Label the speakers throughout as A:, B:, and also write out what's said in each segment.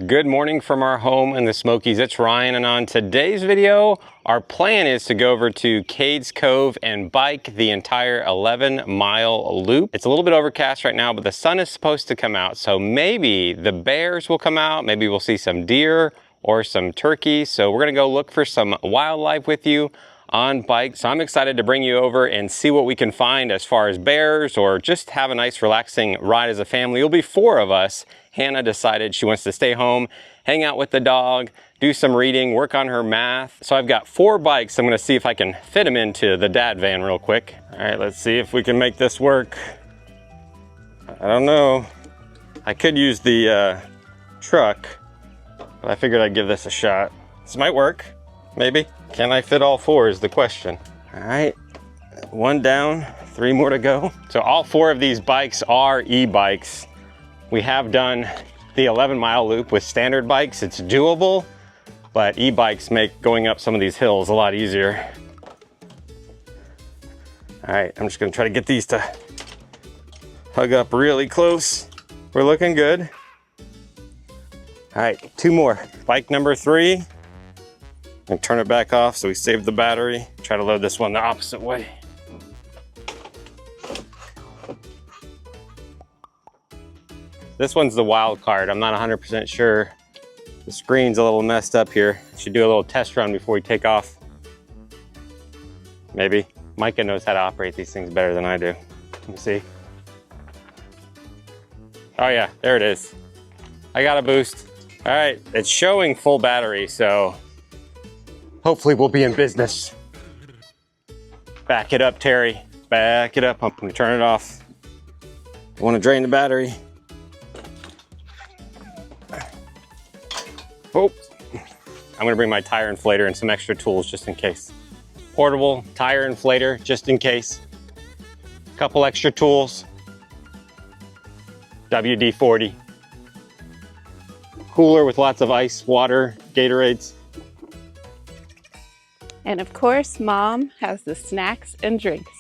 A: Good morning from our home in the Smokies. It's Ryan, and on today's video, our plan is to go over to Cades Cove and bike the entire 11-mile loop. It's a little bit overcast right now, but the sun is supposed to come out, so maybe the bears will come out, maybe we'll see some deer or some turkeys. So we're gonna go look for some wildlife with you on bike. So I'm excited to bring you over and see what we can find as far as bears, or just have a nice relaxing ride as a family. It'll be 4 of us. Hannah decided she wants to stay home, hang out with the dog, do some reading, work on her math. So I've got 4 bikes. I'm gonna see if I can fit them into the dad van real quick. All right, let's see if we can make this work. I don't know. I could use the truck, but I figured I'd give this a shot. This might work, maybe. Can I fit all 4 is the question. All right, 1 down, 3 more to go. So all 4 of these bikes are e-bikes. We have done the 11-mile loop with standard bikes. It's doable, but e-bikes make going up some of these hills a lot easier. All right, I'm just gonna try to get these to hug up really close. We're looking good. All right, 2 more. Bike number 3. And turn it back off so we save the battery. Try to load this one the opposite way. This one's the wild card. I'm not 100% sure. The screen's a little messed up here. Should do a little test run before we take off. Maybe. Micah knows how to operate these things better than I do. Let me see. Oh yeah, there it is. I got a boost. All right, it's showing full battery, so hopefully we'll be in business. Back it up, Terry. Back it up. I'm gonna turn it off. I wanna drain the battery. Oh, I'm gonna bring my tire inflator and some extra tools just in case. Portable tire inflator just in case. Couple extra tools. WD-40. Cooler with lots of ice, water, Gatorades.
B: And of course, Mom has the snacks and drinks.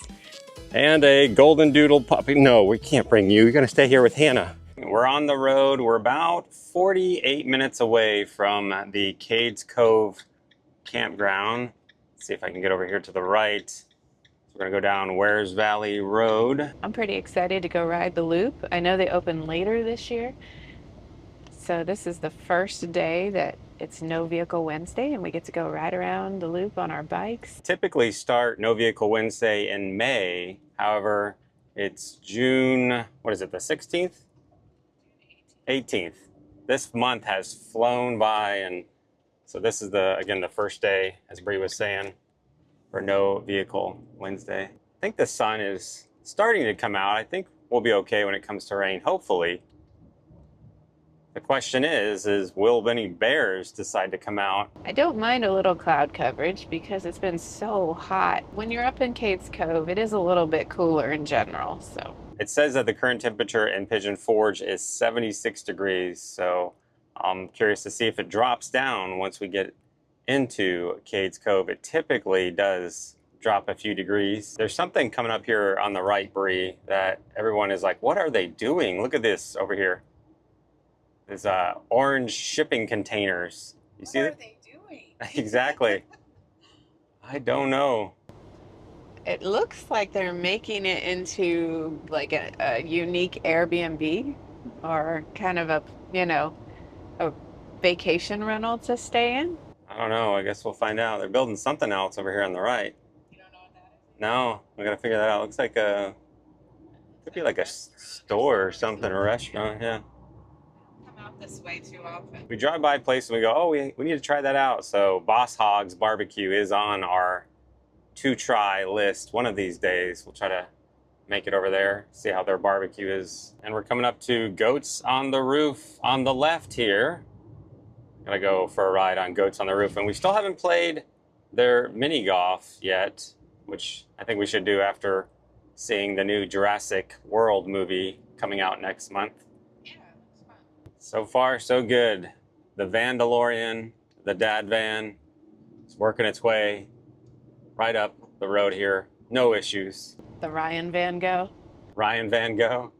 A: And a golden doodle puppy. No, we can't bring you. You're gonna stay here with Hannah. We're on the road. We're about 48 minutes away from the Cades Cove campground. Let's see if I can get over here to the right. So we're gonna go down Wares Valley Road.
B: I'm pretty excited to go ride the loop. I know they open later this year. So this is the first day that it's No Vehicle Wednesday, and we get to go ride around the loop on our bikes.
A: Typically start No Vehicle Wednesday in May. However, it's June, what is it, the 16th? 18th. This month has flown by, and so this is again the first day, as Brie was saying, for No Vehicle Wednesday. I think the sun is starting to come out. I think we'll be okay when it comes to rain, hopefully. The question is will any bears decide to come out?
B: I don't mind a little cloud coverage because it's been so hot. When you're up in Cades Cove, it is a little bit cooler in general, so.
A: It says that the current temperature in Pigeon Forge is 76 degrees, so I'm curious to see if it drops down once we get into Cades Cove. It typically does drop a few degrees. There's something coming up here on the right, Brie, that everyone is like, what are they doing? Look at this over here. There's orange shipping containers. You see that?
C: What are they doing?
A: Exactly. I don't know.
B: It looks like they're making it into like a unique Airbnb, or kind of a, a vacation rental to stay in.
A: I don't know. I guess we'll find out. They're building something else over here on the right.
C: You don't know what that is?
A: No, we gotta figure that out. Looks like could be like a store or something, a restaurant, yeah.
C: Come out this way too often.
A: We drive by a place and we go, oh, we need to try that out. So Boss Hogg's Barbecue is on our to-try list. One of these days, we'll try to make it over there, see how their barbecue is. And we're coming up to Goats on the Roof on the left here. Gonna go for a ride on Goats on the Roof. And we still haven't played their mini golf yet, which I think we should do after seeing the new Jurassic World movie coming out next month.
C: Yeah, it looks fun.
A: So far, so good. The Vandalorian, the dad van, is working its way right up the road here. No issues.
B: The Ryan Van Gogh.
A: Ryan Van Gogh.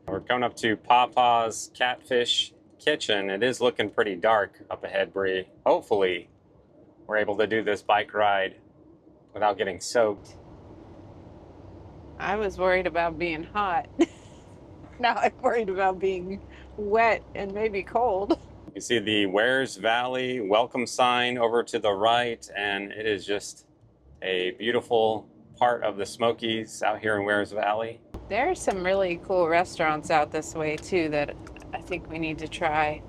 A: We're coming up to Papa's Catfish kitchen. It is looking pretty dark up ahead, Brie. Hopefully, we're able to do this bike ride without getting soaked.
B: I was worried about being hot. Now I'm worried about being wet and maybe cold.
A: You see the Wares Valley welcome sign over to the right, and it is just a beautiful part of the Smokies out here in Wares Valley.
B: There are some really cool restaurants out this way too that I think we need to try,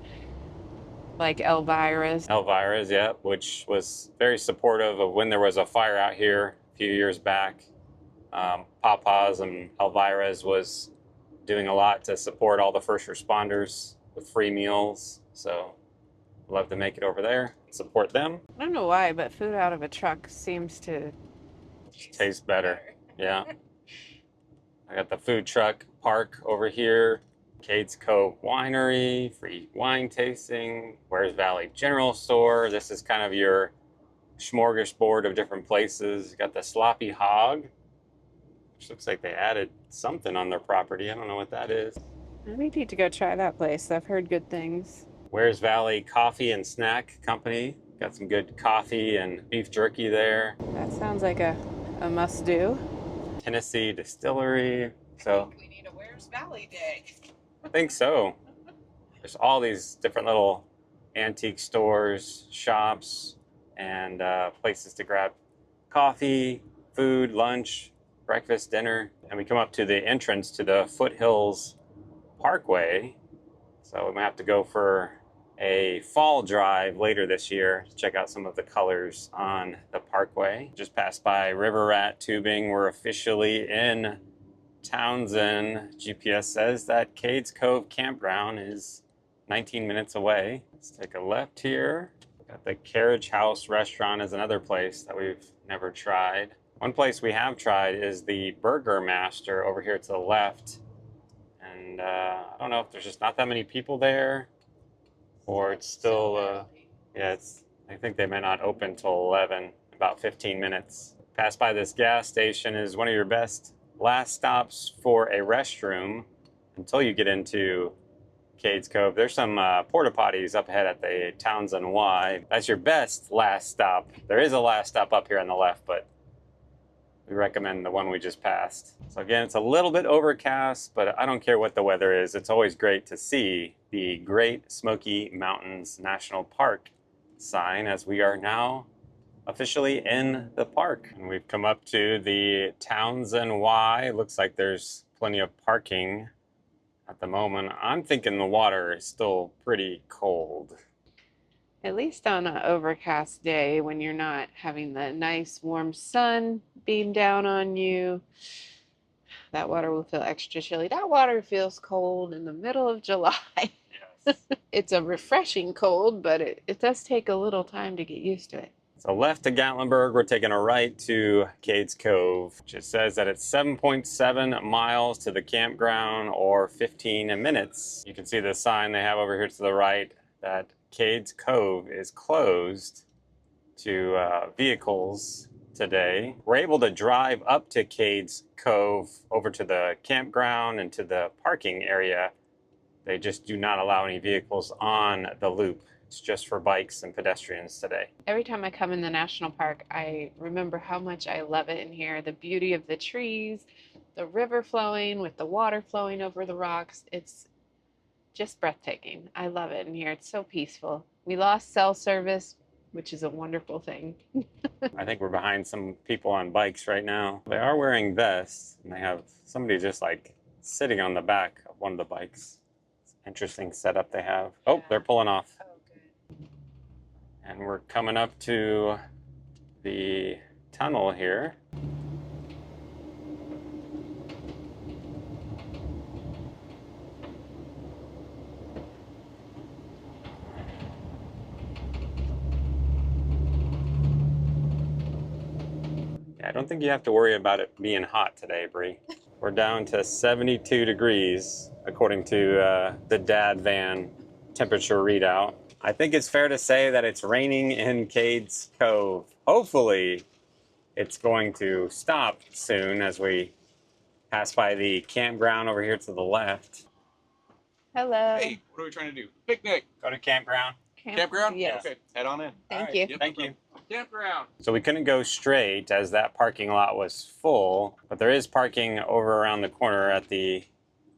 B: like Elvira's.
A: Elvira's, yeah, which was very supportive of when there was a fire out here a few years back. Papa's and Elvira's was doing a lot to support all the first responders with free meals. So I'd love to make it over there and support them.
B: I don't know why, but food out of a truck seems to
A: Taste better. Yeah. I got the food truck park over here. Cades Cove Winery, free wine tasting. Wares Valley General Store. This is kind of your smorgasbord of different places. You got the Sloppy Hog, which looks like they added something on their property. I don't know what that is.
B: We need to go try that place. I've heard good things.
A: Wares Valley Coffee and Snack Company. Got some good coffee and beef jerky there.
B: That sounds like a must-do.
A: Tennessee Distillery. So
C: We need a Where's Valley Day.
A: I think so. There's all these different little antique stores, shops, and places to grab coffee, food, lunch, breakfast, dinner. And we come up to the entrance to the Foothills Parkway. So we might have to go for a fall drive later this year to check out some of the colors on the parkway. Just passed by River Rat Tubing. We're officially in Townsend. GPS says that Cades Cove Campground is 19 minutes away. Let's take a left here. Got the Carriage House Restaurant is another place that we've never tried. One place we have tried is the Burger Master over here to the left. And I don't know if there's just not that many people there, or it's still, yeah, I think they may not open till 11, about 15 minutes. Pass by this gas station is one of your best last stops for a restroom until you get into Cades Cove. There's some porta potties up ahead at the Townsend Y. That's your best last stop. There is a last stop up here on the left, but we recommend the one we just passed. So again, it's a little bit overcast, but I don't care what the weather is. It's always great to see the Great Smoky Mountains National Park sign, as we are now officially in the park. And we've come up to the Townsend Y. It looks like there's plenty of parking at the moment. I'm thinking the water is still pretty cold.
B: At least on an overcast day when you're not having the nice warm sun beam down on you, that water will feel extra chilly. That water feels cold in the middle of July.
A: Yes.
B: It's a refreshing cold, but it does take a little time to get used to it.
A: So left to Gatlinburg, we're taking a right to Cades Cove, which it says that it's 7.7 miles to the campground or 15 minutes. You can see the sign they have over here to the right that Cades Cove is closed to vehicles today. We're able to drive up to Cades Cove over to the campground and to the parking area. They just do not allow any vehicles on the loop. It's just for bikes and pedestrians today.
B: Every time I come in the national park, I remember how much I love it in here. The beauty of the trees, the river flowing with the water flowing over the rocks. It's just breathtaking. I love it in here. It's so peaceful. We lost cell service, which is a wonderful thing.
A: I think we're behind some people on bikes right now. They are wearing vests, and they have somebody just like sitting on the back of one of the bikes. It's an interesting setup they have. Oh, they're pulling off.
B: Oh, good.
A: And we're coming up to the tunnel here. I don't think you have to worry about it being hot today, Brie. We're down to 72 degrees, according to the Dad Van temperature readout. I think it's fair to say that it's raining in Cades Cove. Hopefully, it's going to stop soon as we pass by the campground over here to the left.
B: Hello.
D: Hey, what are we trying to do? Picnic.
A: Go to campground.
D: Campground?
B: Yes.
D: Okay, head on in.
B: Thank
A: Alright,
B: you.
D: Yep,
A: Thank
D: no
A: you.
D: problem. Campground.
A: So we couldn't go straight as that parking lot was full, but there is parking over around the corner at the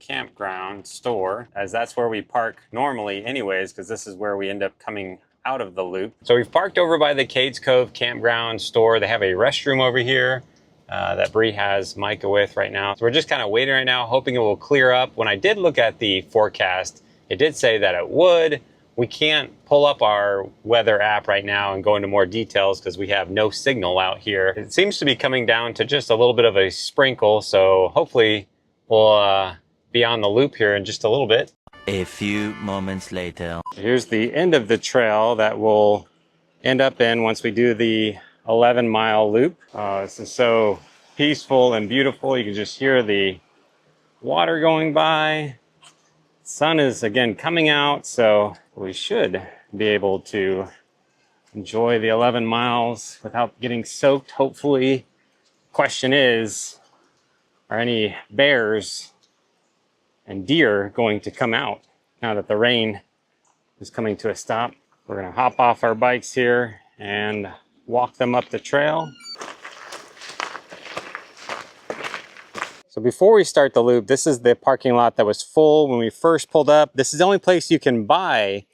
A: campground store, as that's where we park normally anyways, because this is where we end up coming out of the loop. So we've parked over by the Cades Cove campground store. They have a restroom over here that Brie has Micah with right now. So we're just kind of waiting right now, hoping it will clear up. When I did look at the forecast, it did say that it would. We can't pull up our weather app right now and go into more details because we have no signal out here. It seems to be coming down to just a little bit of a sprinkle, so hopefully we'll be on the loop here in just a little bit.
E: A few moments later.
A: Here's the end of the trail that we'll end up in once we do the 11-mile loop. This is so peaceful and beautiful. You can just hear the water going by. Sun is again coming out, so we should be able to enjoy the 11 miles without getting soaked, hopefully. Question is, are any bears and deer going to come out now that the rain is coming to a stop? We're gonna hop off our bikes here and walk them up the trail. So before we start the loop, this is the parking lot that was full when we first pulled up. This is the only place you can buy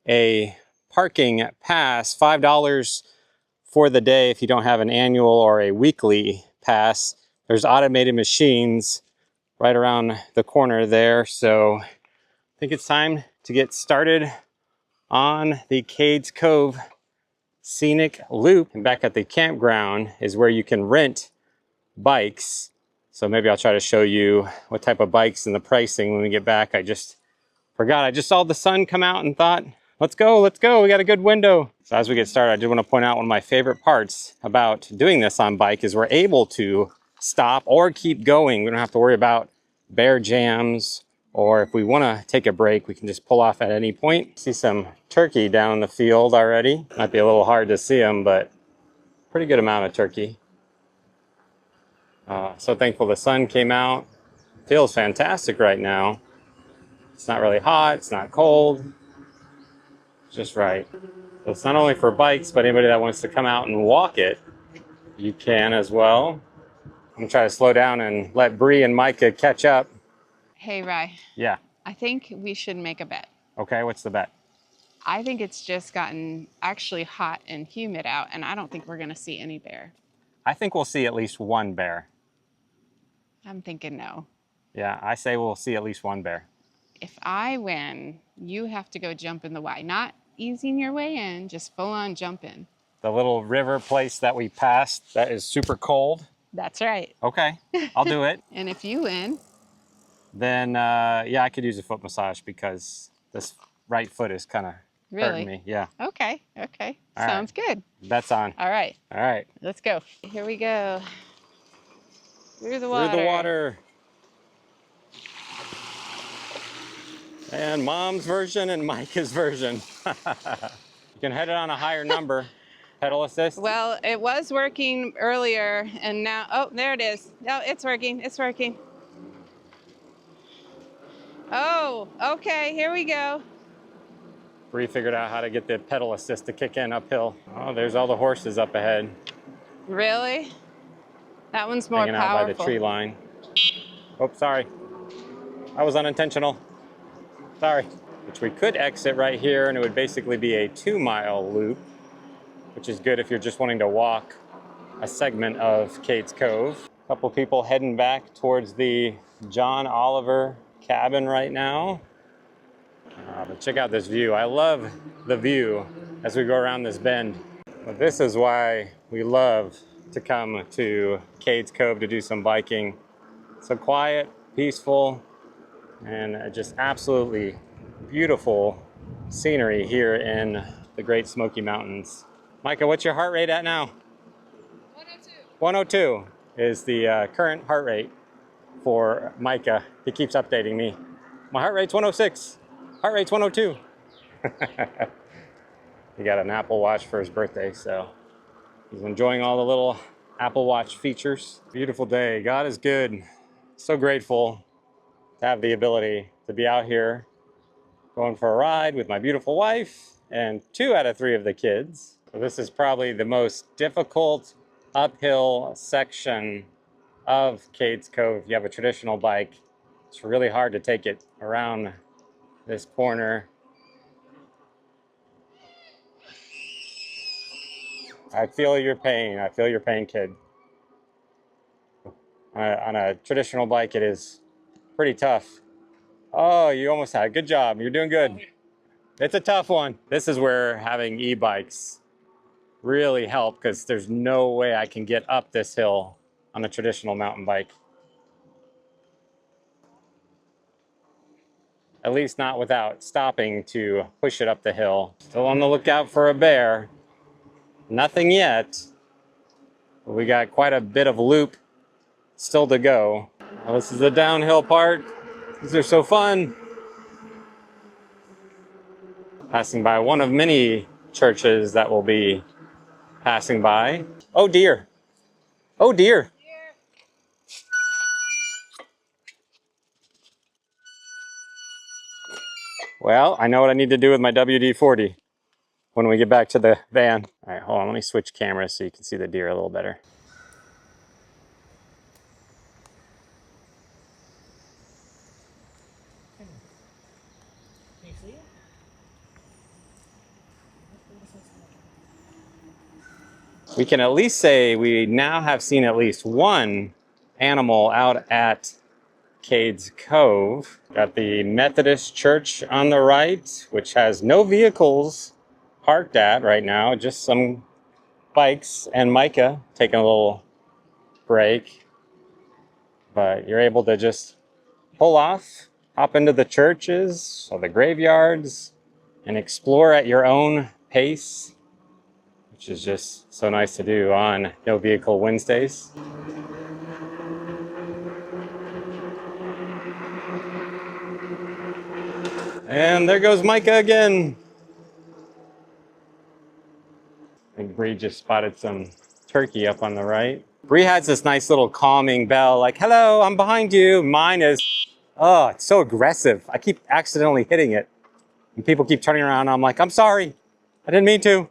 A: a parking pass, $5 for the day if you don't have an annual or a weekly pass. There's automated machines right around the corner there. So I think it's time to get started on the Cades Cove Scenic Loop. And back at the campground is where you can rent bikes. So maybe I'll try to show you what type of bikes and the pricing when we get back. I just forgot. I just saw the sun come out and thought, let's go, let's go. We got a good window. So as we get started, I do want to point out one of my favorite parts about doing this on bike is we're able to stop or keep going. We don't have to worry about bear jams, or if we want to take a break, we can just pull off at any point. See some turkey down in the field already. Might be a little hard to see them, but pretty good amount of turkey. So thankful the sun came out. Feels fantastic right now. It's not really hot, it's not cold. It's just right. So it's not only for bikes, but anybody that wants to come out and walk it, you can as well. I'm gonna try to slow down and let Brie and Micah catch up.
B: Hey, Rye.
A: Yeah,
B: I think we should make a bet.
A: okay, what's the bet?
B: I think it's just gotten actually hot and humid out, and I don't think we're going to see any bear.
A: I think we'll see at least one bear.
B: I'm thinking no.
A: Yeah, I say we'll see at least one bear.
B: If I win, you have to go jump in the Y. Not easing your way in, just full on jump in.
A: The little river place that we passed that is super cold.
B: That's right.
A: Okay, I'll do it.
B: And if you win,
A: Then, yeah, I could use a foot massage because this right foot is kind of hurting me. Yeah,
B: okay, okay.
A: All right.
B: Sounds good.
A: bet's on.
B: All right,
A: All right.
B: let's go. Here we go. Through the water.
A: Through the water. And Mom's version and Micah's version. You can head it on a higher number. Pedal assist.
B: Well, it was working earlier, and now, oh, there it is. No, it's working, it's working. Oh, okay, here we go.
A: Brie figured out how to get the pedal assist to kick in uphill. Oh, there's all the horses up ahead.
B: Really? That one's more
A: Hanging out
B: powerful.
A: by the tree line. Oh, sorry. That was unintentional. Sorry. Which we could exit right here, and it would basically be a 2-mile loop, which is good if you're just wanting to walk a segment of Cades Cove. A couple people heading back towards the John Oliver cabin right now. But check out this view. I love the view as we go around this bend. But this is why we love to come to Cades Cove to do some biking. So quiet, peaceful, and just absolutely beautiful scenery here in the Great Smoky Mountains. Micah, what's your heart rate at now?
C: 102.
A: 102 is the current heart rate for Micah. He keeps updating me. My heart rate's 106. Heart rate's 102. He got an Apple Watch for his birthday, so he's enjoying all the little Apple Watch features. Beautiful day. God is good. So grateful to have the ability to be out here going for a ride with my beautiful wife and 2 out of 3 of the kids. So this is probably the most difficult uphill section of Cades Cove. If you have a traditional bike, it's really hard to take it around this corner. I feel your pain. I feel your pain, kid. On a traditional bike, it is pretty tough. Oh, you almost had it. Good job. You're doing good. It's a tough one. This is where having e-bikes really help, because there's no way I can get up this hill on a traditional mountain bike. At least not without stopping to push it up the hill. Still on the lookout for a bear. Nothing yet. But we got quite a bit of loop still to go. Well, this is the downhill part. These are so fun. Passing by one of many churches that will be passing by. Oh dear. Oh dear. Well, I know what I need to do with my WD-40 when we get back to the van. All right, hold on. Let me switch cameras so you can see the deer a little better. We can at least say we now have seen at least one animal out at Cades Cove. Got the Methodist Church on the right, which has no vehicles parked at right now, just some bikes and Micah taking a little break. But you're able to just pull off, hop into the churches or the graveyards, and explore at your own pace, which is just so nice to do on No Vehicle Wednesdays. And there goes Micah again. I think Brie just spotted some turkey up on the right. Brie has this nice little calming bell, like, hello, I'm behind you. Mine is, oh, it's so aggressive. I keep accidentally hitting it. And people keep turning around. And I'm like, I'm sorry. I didn't mean to.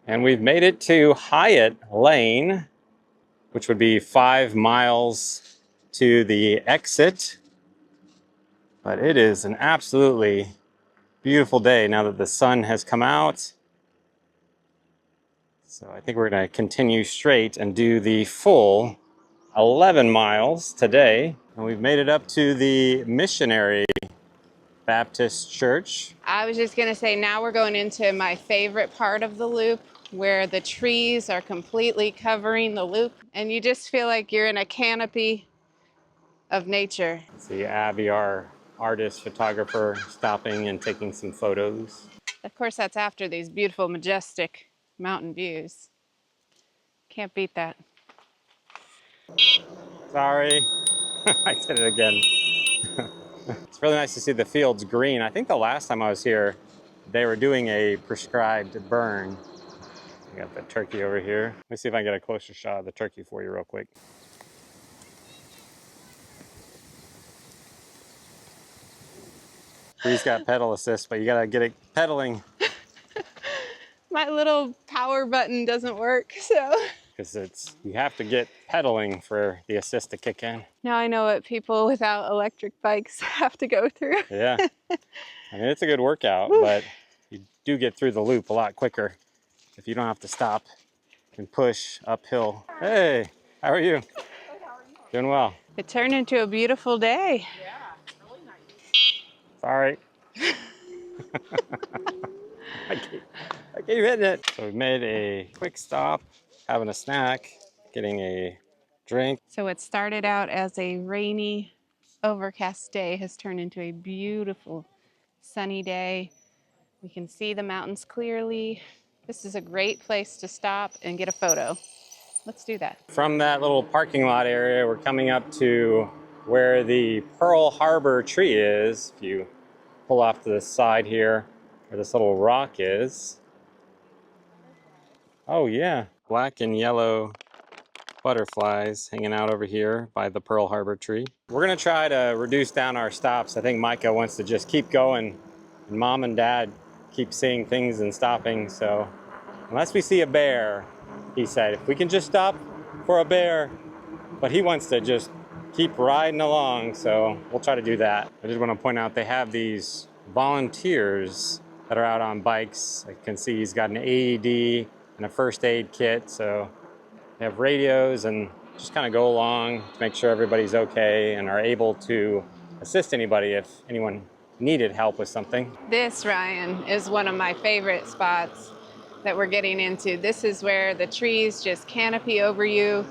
A: And we've made it to Hyatt Lane, which would be 5 miles to the exit. But it is an absolutely beautiful day now that the sun has come out. So I think we're going to continue straight and do the full 11 miles today. And we've made it up to the Missionary Baptist Church.
B: I was just gonna say, now we're going into my favorite part of the loop, where the trees are completely covering the loop, and you just feel like you're in a canopy of nature.
A: See Abby, our artist photographer, stopping and taking some photos.
B: Of course, that's after these beautiful, majestic mountain views. Can't beat that.
A: Sorry, I did it again. It's really nice to see the fields green. I think the last time I was here, they were doing a prescribed burn. We got the turkey over here. Let me see if I can get a closer shot of the turkey for you real quick. Bree's got pedal assist, but you gotta get it pedaling.
B: My little power button doesn't work, so.
A: Because you have to get pedaling for the assist to kick in.
B: Now I know what people without electric bikes have to go through.
A: Yeah, I mean, it's a good workout, but you do get through the loop a lot quicker if you don't have to stop and push uphill. Hey, how are you?
C: Good, how are you?
A: Doing well.
B: It turned into a beautiful day.
C: Yeah, really nice.
A: Sorry. I keep hitting it. So we've made a quick stop, having a snack, getting a drink.
B: So what started out as a rainy, overcast day has turned into a beautiful, sunny day. We can see the mountains clearly. This is a great place to stop and get a photo. Let's do that.
A: From that little parking lot area, we're coming up to where the Pearl Harbor tree is. If you pull off to the side here, where this little rock is. Oh yeah, black and yellow butterflies hanging out over here by the Pearl Harbor tree. We're gonna try to reduce down our stops. I think Micah wants to just keep going, and Mom and Dad keep seeing things and stopping. So unless we see a bear, he said, if we can just stop for a bear, but he wants to just keep riding along, so we'll try to do that. I just want to point out they have these volunteers that are out on bikes. I can see he's got an AED and a first aid kit, so they have radios and just kind of go along to make sure everybody's okay and are able to assist anybody if anyone needed help with something. This, Ryan, is one of my favorite spots that we're getting into. This is where the trees just canopy over you.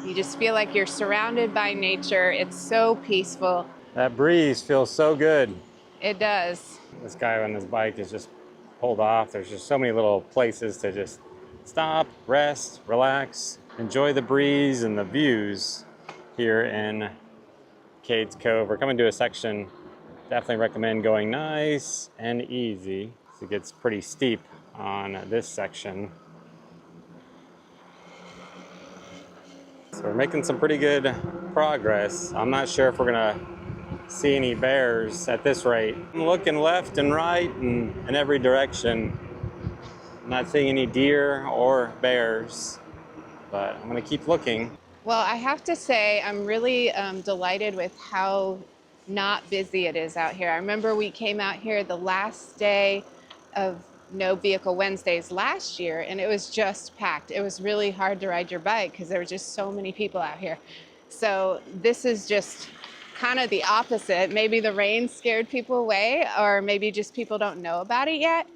A: You just feel like you're surrounded by nature. It's so peaceful. That breeze feels so good. It does. This guy on his bike is just pulled off. There's just so many little places to just stop, rest, relax, enjoy the breeze and the views here in Cades Cove. We're coming to a section, definitely recommend going nice and easy. It gets pretty steep on this section. So we're making some pretty good progress. I'm not sure if we're gonna see any bears at this rate. I'm looking left and right and in every direction. I'm not seeing any deer or bears, but I'm gonna keep looking. Well, I have to say I'm really delighted with how not busy it is out here. I remember we came out here the last day of No Vehicle Wednesdays last year, and it was just packed. It was really hard to ride your bike because there were just so many people out here. So this is just kind of the opposite. Maybe the rain scared people away, or maybe just people don't know about it yet.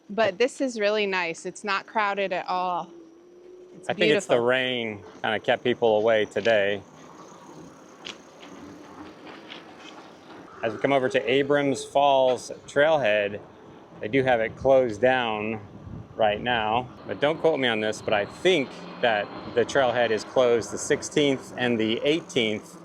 A: But this is really nice. It's not crowded at all. It's beautiful. I think it's the rain kind of kept people away today. As we come over to Abrams Falls Trailhead, they do have it closed down right now, but don't quote me on this, but I think that the trailhead is closed the 16th and the 18th,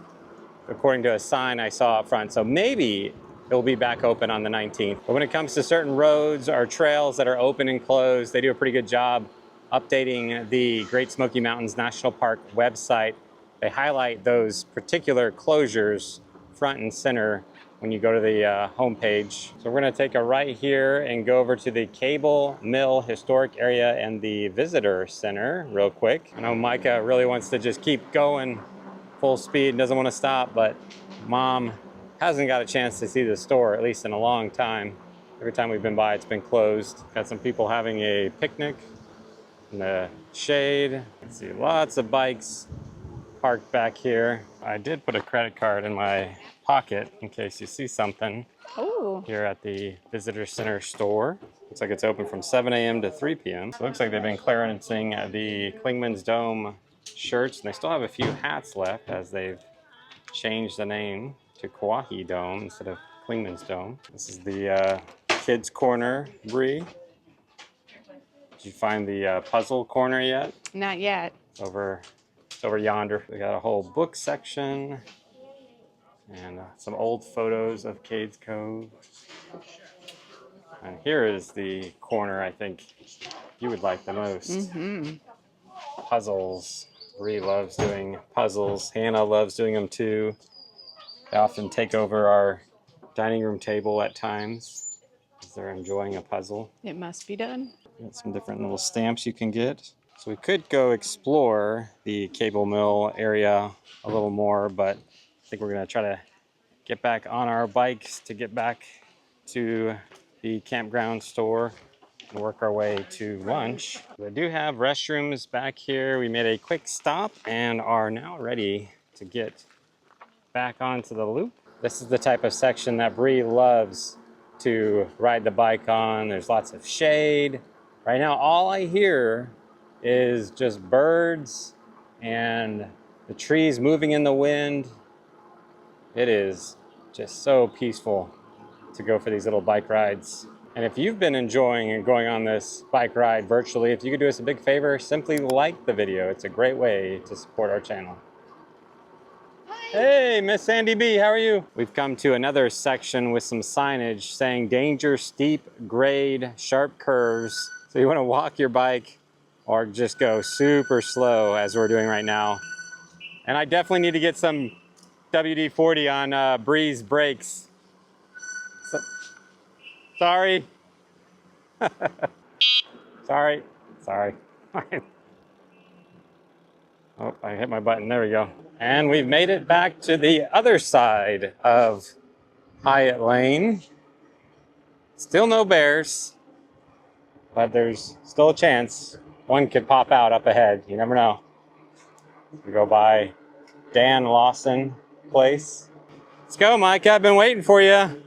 A: according to a sign I saw up front. So maybe it will be back open on the 19th. But when it comes to certain roads or trails that are open and closed, they do a pretty good job updating the Great Smoky Mountains National Park website. They highlight those particular closures front and center when you go to the homepage. So we're gonna take a right here and go over to the Cable Mill Historic Area and the Visitor Center real quick. I know Micah really wants to just keep going full speed, doesn't want to stop, but Mom hasn't got a chance to see the store, at least in a long time. Every time we've been by, it's been closed. Got some people having a picnic in the shade. Let's see, lots of bikes parked back here. I did put a credit card in my pocket in case you see something. Ooh. Here at the Visitor Center store. Looks like it's open from 7 a.m. to 3 p.m. So it looks like they've been clearancing the Klingman's Dome shirts, and they still have a few hats left as they've changed the name to Kauai Dome instead of Klingman's Dome. This is the kids corner, Brie. Did you find the puzzle corner yet? Not yet. It's over yonder. We got a whole book section and some old photos of Cades Cove. And here is the corner I think you would like the most. Mm-hmm. Puzzles. Brie loves doing puzzles. Hannah loves doing them too. They often take over our dining room table at times as they're enjoying a puzzle. It must be done. Got some different little stamps you can get. So we could go explore the Cable Mill area a little more, but I think we're gonna try to get back on our bikes to get back to the campground store and work our way to lunch. They do have restrooms back here. We made a quick stop and are now ready to get back onto the loop. This is the type of section that Brie loves to ride the bike on. There's lots of shade. Right now, all I hear is just birds and the trees moving in the wind. It is just so peaceful to go for these little bike rides. And if you've been enjoying and going on this bike ride virtually, if you could do us a big favor, simply like the video. It's a great way to support our channel. Hi. Hey, Miss Sandy B, how are you? We've come to another section with some signage saying danger, steep, grade, sharp curves. So you want to walk your bike or just go super slow as we're doing right now. And I definitely need to get some WD-40 on Brie's brakes. So, sorry. Sorry. Sorry. Oh, I hit my button. There we go. And we've made it back to the other side of Hyatt Lane. Still no bears, but there's still a chance one could pop out up ahead. You never know. We go by Dan Lawson Place. Let's go, Mike. I've been waiting for you.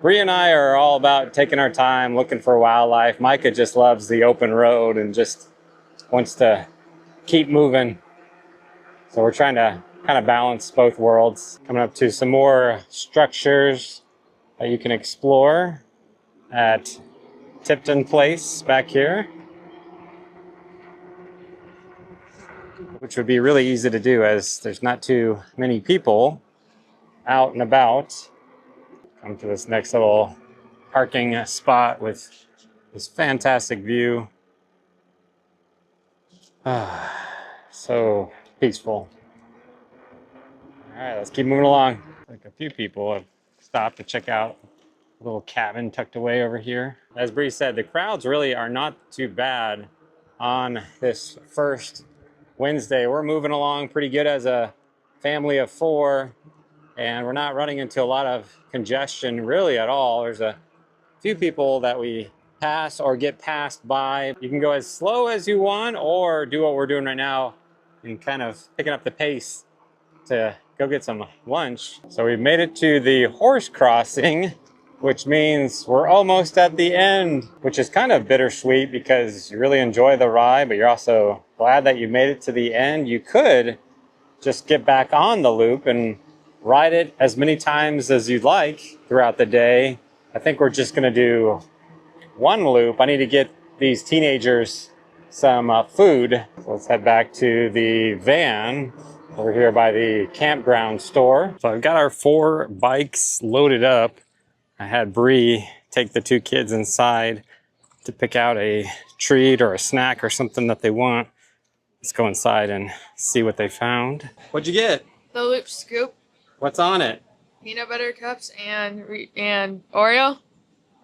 A: Brie and I are all about taking our time, looking for wildlife. Micah just loves the open road and just wants to keep moving. So we're trying to kind of balance both worlds. Coming up to some more structures that you can explore at Tipton Place back here, which would be really easy to do as there's not too many people out and about. Come to this next little parking spot with this fantastic view. So peaceful. All right, let's keep moving along. Like a few people have stopped to check out a little cabin tucked away over here. As Bree said, the crowds really are not too bad on this first Wednesday. We're moving along pretty good as a family of 4, and we're not running into a lot of congestion really at all. There's a few people that we pass or get passed by. You can go as slow as you want or do what we're doing right now and kind of picking up the pace to go get some lunch. So we've made it to the horse crossing, which means we're almost at the end, which is kind of bittersweet because you really enjoy the ride, but you're also glad that you made it to the end. You could just get back on the loop and ride it as many times as you'd like throughout the day. I think we're just gonna do one loop. I need to get these teenagers some food. So let's head back to the van over here by the campground store. So I've got our 4 bikes loaded up. I had Brie take the 2 kids inside to pick out a treat or a snack or something that they want. Let's go inside and see what they found. What'd you get?
F: The Loop Scoop,
A: What's on it?
F: peanut butter cups, and Oreo.
A: All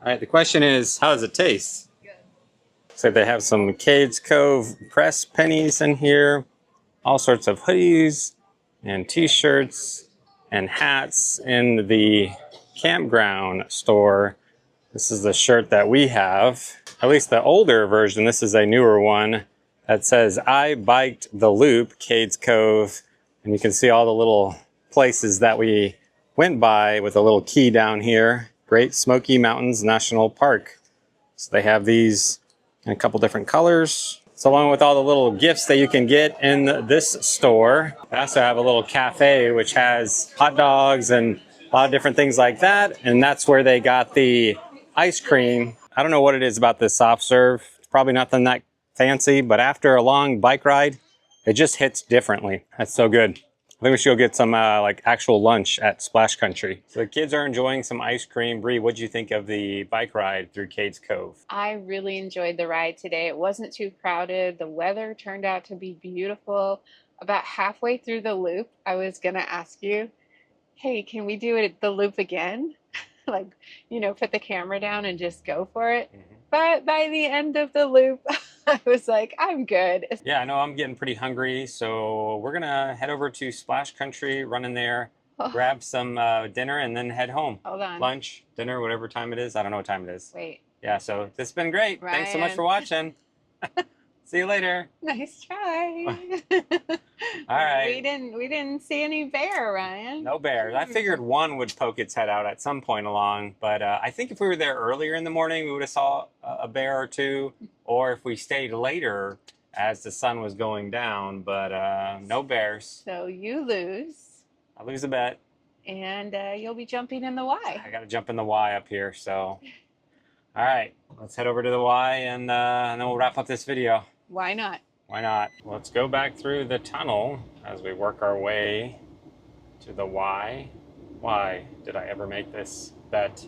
A: right, the question is, how does it taste?
F: Good.
A: So they have some Cades Cove press pennies in here, all sorts of hoodies and t-shirts and hats in the campground store. This is the shirt that we have, at least the older version. This is a newer one that says, I biked the loop, Cades Cove. And you can see all the little places that we went by with a little key down here. Great Smoky Mountains National Park. So they have these in a couple different colors. So along with all the little gifts that you can get in this store, they also have a little cafe which has hot dogs and a lot of different things like that. And that's where they got the ice cream. I don't know what it is about this soft serve. It's probably nothing that fancy, but after a long bike ride, it just hits differently. That's so good. I think we should go get some like actual lunch at Splash Country. So the kids are enjoying some ice cream. Brie, what'd you think of the bike ride through Cades Cove?
B: I really enjoyed the ride today. It wasn't too crowded. The weather turned out to be beautiful. About halfway through the loop, I was going to ask you, hey, can we do it the loop again? Like, put the camera down and just go for it. Mm-hmm. But by the end of the loop, I was like, I'm good.
A: Yeah, I know I'm getting pretty hungry, so we're gonna head over to Splash Country, run in there, grab some dinner, and then head home.
B: Hold on.
A: Lunch, dinner, whatever time it is. I don't know what time it is.
B: Wait.
A: Yeah, so this has been great.
B: Ryan.
A: Thanks so much for watching. See you later.
B: Nice try.
A: All right.
B: We didn't see any bear, Ryan.
A: No bears. I figured one would poke its head out at some point along, but I think if we were there earlier in the morning, we would have saw a bear or two, or if we stayed later as the sun was going down, but no bears.
B: So you lose.
A: I lose a bet.
B: And you'll be jumping in the Y.
A: I got to jump in the Y up here, so. All right, let's head over to the Y and then we'll wrap up this video.
B: Why not?
A: Why not? Let's go back through the tunnel as we work our way to the Y. Why did I ever make this bet?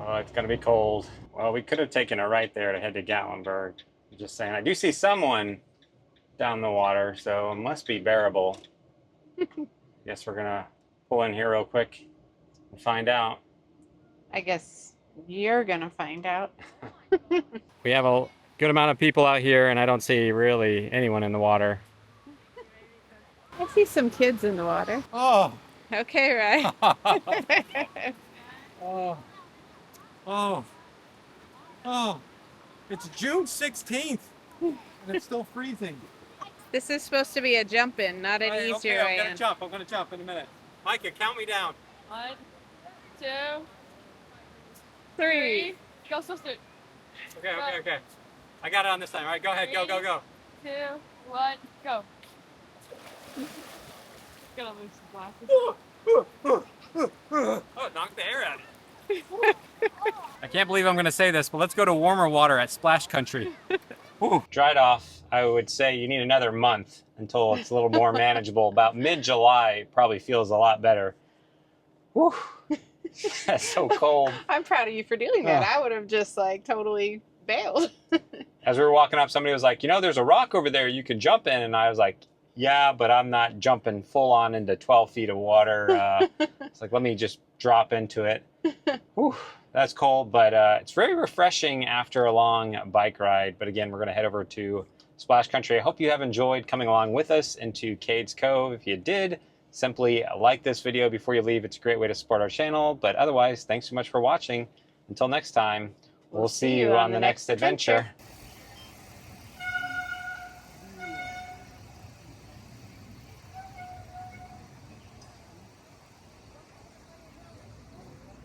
A: Oh, it's gonna be cold. Well, we could have taken a right there to head to Gatlinburg. Just saying, I do see someone down the water, so it must be bearable. Guess we're gonna pull in here real quick and find out.
B: I guess you're gonna find out.
A: We have a good amount of people out here, and I don't see really anyone in the water.
B: I see some kids in the water.
A: Oh,
B: Okay, right.
A: oh, oh, oh! It's June 16th, and it's still freezing.
B: This is supposed to be a jump in, not an easier way in.
A: I'm gonna jump in a minute. Micah, count me down.
F: 1, 2, 3. Go, sister.
A: Okay. I got it on this time. All right, go ahead. Go.
F: 2, 1, go. Gonna lose some glasses.
A: Oh, it knocked the air out of you. I can't believe I'm going to say this, but let's go to warmer water at Splash Country. Ooh. Dried off, I would say you need another month until it's a little more manageable. About mid-July, probably feels a lot better. Whew. That's so cold.
B: I'm proud of you for doing that. I would have just like totally bailed.
A: As we were walking up, somebody was like, you know, there's a rock over there you can jump in. And I was like, yeah, but I'm not jumping full on into 12 feet of water. It's like, let me just drop into it. Whew, that's cold, but it's very refreshing after a long bike ride. But again, we're going to head over to Splash Country. I hope you have enjoyed coming along with us into Cades Cove. If you did, simply like this video before you leave. It's a great way to support our channel. But otherwise, thanks so much for watching. Until next time, we'll see you on the next adventure.